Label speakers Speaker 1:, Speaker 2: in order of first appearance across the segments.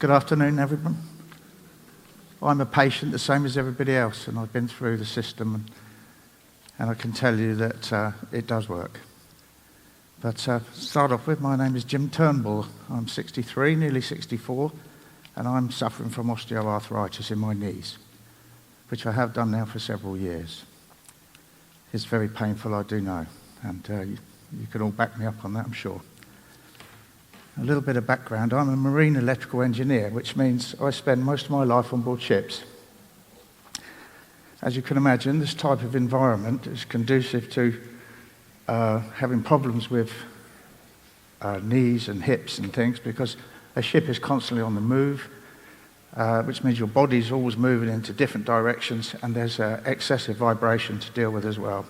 Speaker 1: Good afternoon, everyone. I'm a patient the same as everybody else, and I've been through the system, and I can tell you that it does work. But to start off with, my name is Jim Turnbull. I'm 63, nearly 64, and I'm suffering from osteoarthritis in my knees, which I have done now for several years. It's very painful, I do know, and you can all back me up on that, I'm sure. A little bit of background. I'm a marine electrical engineer, which means I spend most of my life on board ships. As you can imagine, this type of environment is conducive to having problems with knees and hips and things, because a ship is constantly on the move, which means your body's always moving into different directions, and there's excessive vibration to deal with as well.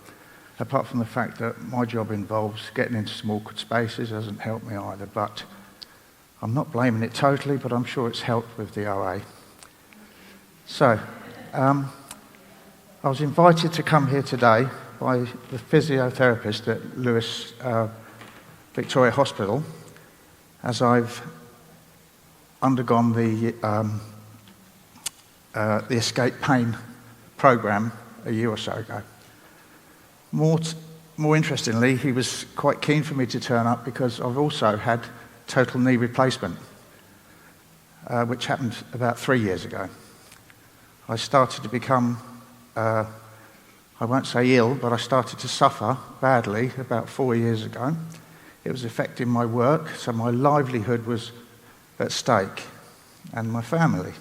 Speaker 1: Apart from the fact that my job involves getting into some awkward spaces, doesn't help me either, but I'm not blaming it totally, but I'm sure it's helped with the OA. So, I was invited to come here today by the physiotherapist at Lewis Victoria Hospital, as I've undergone the escape pain program a year or so ago. More interestingly, he was quite keen for me to turn up because I've also had total knee replacement, which happened about 3 years ago. I started to become, I won't say ill, but I started to suffer badly about 4 years ago. It was affecting my work, so my livelihood was at stake, and my family.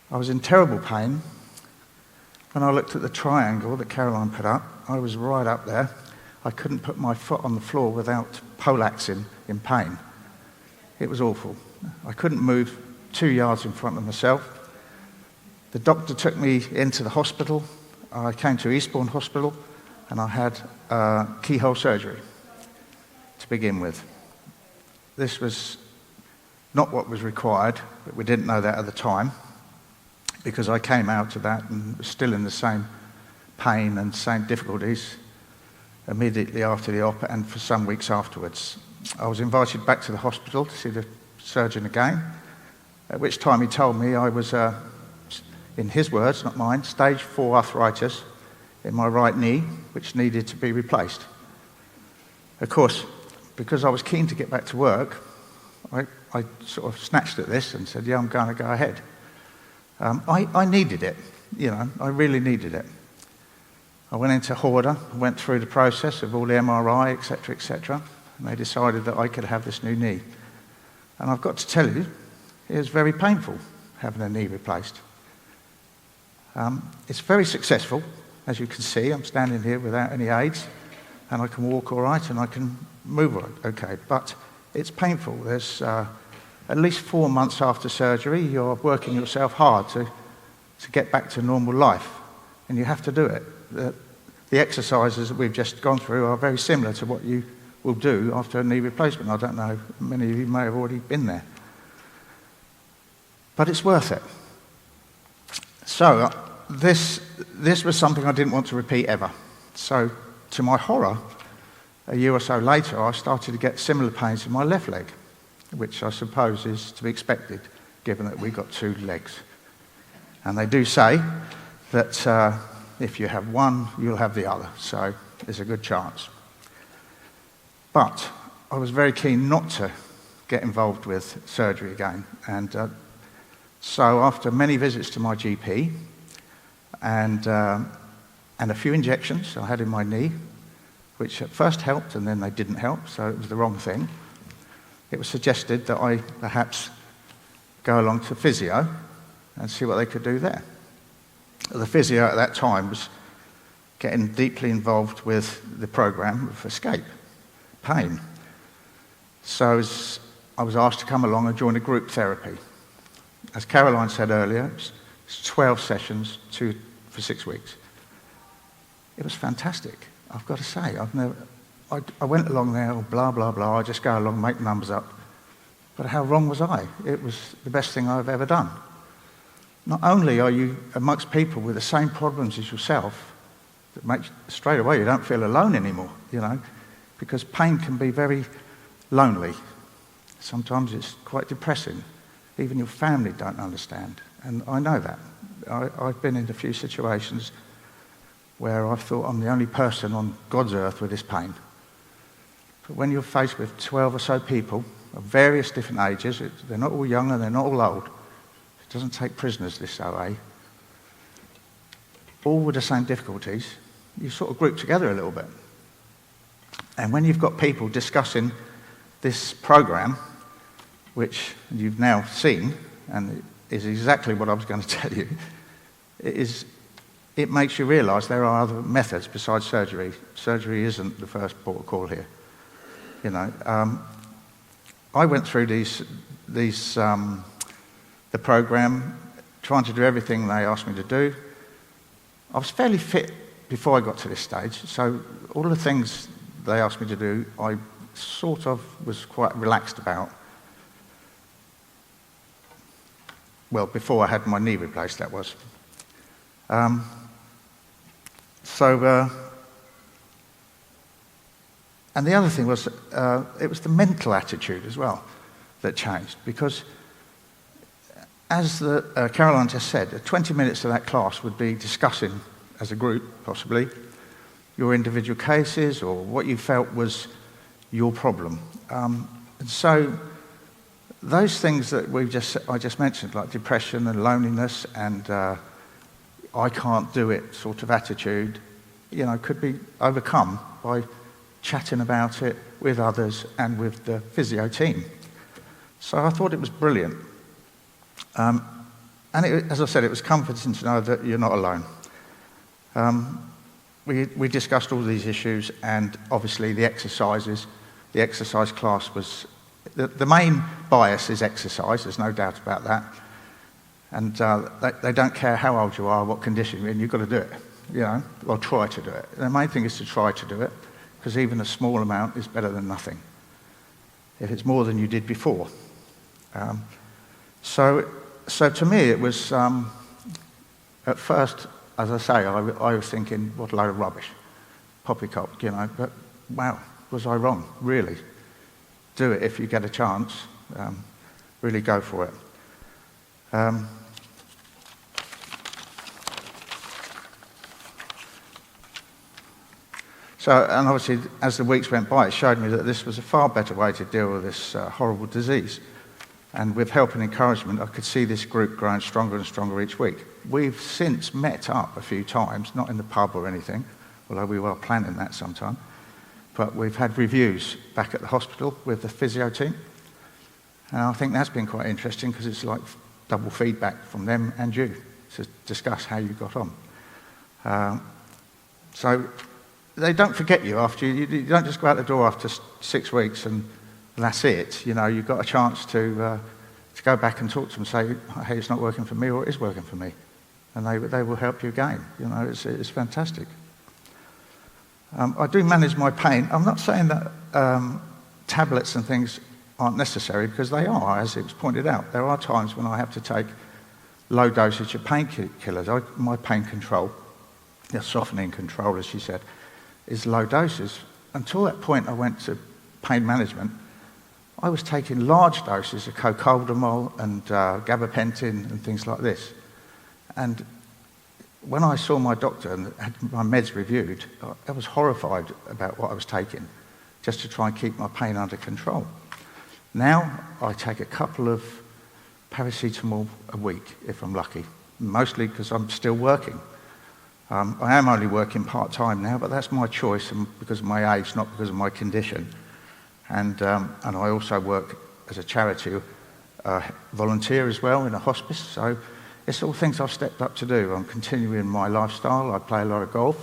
Speaker 1: I was in terrible pain. When I looked at the triangle that Caroline put up, I was right up there. I couldn't put my foot on the floor without poleaxing in pain. It was awful. I couldn't move 2 yards in front of myself. The doctor took me into the hospital. I came to Eastbourne Hospital, and I had keyhole surgery to begin with. This was not what was required, but we didn't know that at the time, because I came out of that and was still in the same pain and same difficulties immediately after the op and for some weeks afterwards. I was invited back to the hospital to see the surgeon again, at which time he told me I was, in his words, not mine, stage 4 arthritis in my right knee, which needed to be replaced. Of course, because I was keen to get back to work, I sort of snatched at this and said, yeah, I'm going to go ahead. I needed it, I really needed it. I went into Horder, went through the process of all the MRI, etc., and they decided that I could have this new knee. And I've got to tell you, it was very painful having a knee replaced. It's very successful, as you can see. I'm standing here without any aids, and I can walk all right, and I can move okay, but it's painful. There's at least 4 months after surgery, you're working yourself hard to get back to normal life, and you have to do it. The exercises that we've just gone through are very similar to what you will do after a knee replacement. I don't know, many of you may have already been there. But it's worth it. So this was something I didn't want to repeat ever. So to my horror, a year or so later, I started to get similar pains in my left leg, which I suppose is to be expected, given that we've got 2 legs. And they do say that if you have one, you'll have the other, so there's a good chance. But I was very keen not to get involved with surgery again, and so after many visits to my GP and a few injections I had in my knee, which at first helped and then they didn't help, so it was the wrong thing, it was suggested that I perhaps go along to physio and see what they could do there. The physio at that time was getting deeply involved with the program of escape pain. So I was asked to come along and join a group therapy. As Caroline said earlier, it's 12 sessions, 2 for 6 weeks. It was fantastic, I've got to say. I went along there, blah, blah, blah, I just go along, make numbers up. But how wrong was I? It was the best thing I've ever done. Not only are you amongst people with the same problems as yourself, that makes straight away you don't feel alone anymore, because pain can be very lonely. Sometimes it's quite depressing. even your family don't understand. And I know that. I've been in a few situations where I've thought I'm the only person on God's earth with this pain. But when you're faced with 12 or so people of various different ages, they're not all young and they're not all old. It doesn't take prisoners, this OA. All with the same difficulties, you sort of group together a little bit. And when you've got people discussing this program, which you've now seen, and is exactly what I was going to tell you, it makes you realise there are other methods besides surgery. Surgery isn't the first port of call here. You know, I went through the program, trying to do everything they asked me to do. I was fairly fit before I got to this stage, so all the things they asked me to do, I sort of was quite relaxed about. Well, before I had my knee replaced, that was. And the other thing was, it was the mental attitude as well that changed, because as Caroline just said, 20 minutes of that class would be discussing, as a group possibly, your individual cases or what you felt was your problem. And so those things that I just mentioned, like depression and loneliness and I can't do it sort of attitude, you know, could be overcome by chatting about it with others and with the physio team. So I thought it was brilliant. And as I said, it was comforting to know that you're not alone. We discussed all these issues, and obviously the exercises. The exercise class was... The main bias is exercise, there's no doubt about that. And they don't care how old you are, what condition you're in, you've got to do it, you know, or try to do it. The main thing is to try to do it, because even a small amount is better than nothing, if it's more than you did before. So to me, it was, at first, as I say, I was thinking, what a load of rubbish, poppycock, you know, but wow, was I wrong, really? Do it if you get a chance, really go for it. And obviously, as the weeks went by, it showed me that this was a far better way to deal with this horrible disease. And with help and encouragement, I could see this group growing stronger and stronger each week. We've since met up a few times, not in the pub or anything, although we were planning that sometime. But we've had reviews back at the hospital with the physio team. And I think that's been quite interesting, because it's like double feedback from them and you to discuss how you got on. So they don't forget you after you don't just go out the door after 6 weeks and that's it. You know, you've got a chance to go back and talk to them and say, hey, it's not working for me, or it is working for me. And they will help you again. You know, it's fantastic. I do manage my pain. I'm not saying that tablets and things aren't necessary, because they are, as it was pointed out. There are times when I have to take low dosage of painkillers. My pain control, the softening control, as she said, is low doses. Until that point, I went to pain management. I was taking large doses of cocodamol and gabapentin and things like this. And when I saw my doctor and had my meds reviewed, I was horrified about what I was taking, just to try and keep my pain under control. Now I take a couple of paracetamol a week, if I'm lucky, mostly because I'm still working. I am only working part-time now, but that's my choice, and because of my age, not because of my condition. And I also work as a charity volunteer as well in a hospice, so it's all things I've stepped up to do. I'm continuing my lifestyle. I play a lot of golf,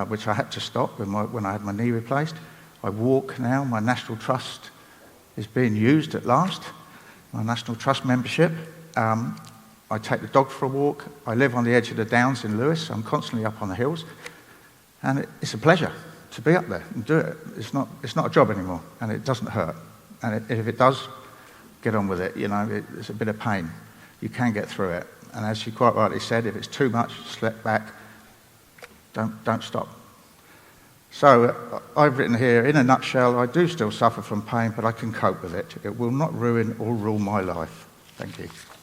Speaker 1: which I had to stop when I had my knee replaced. I walk now. My National Trust is being used at last, my National Trust membership. I take the dog for a walk. I live on the edge of the Downs in Lewis. I'm constantly up on the hills. And it's a pleasure to be up there and do it. It's not a job anymore, and it doesn't hurt. And if it does, get on with it. You know, it's a bit of pain. You can get through it. And as she quite rightly said, if it's too much, step back. Don't stop. So I've written here, in a nutshell, I do still suffer from pain, but I can cope with it. It will not ruin or rule my life. Thank you.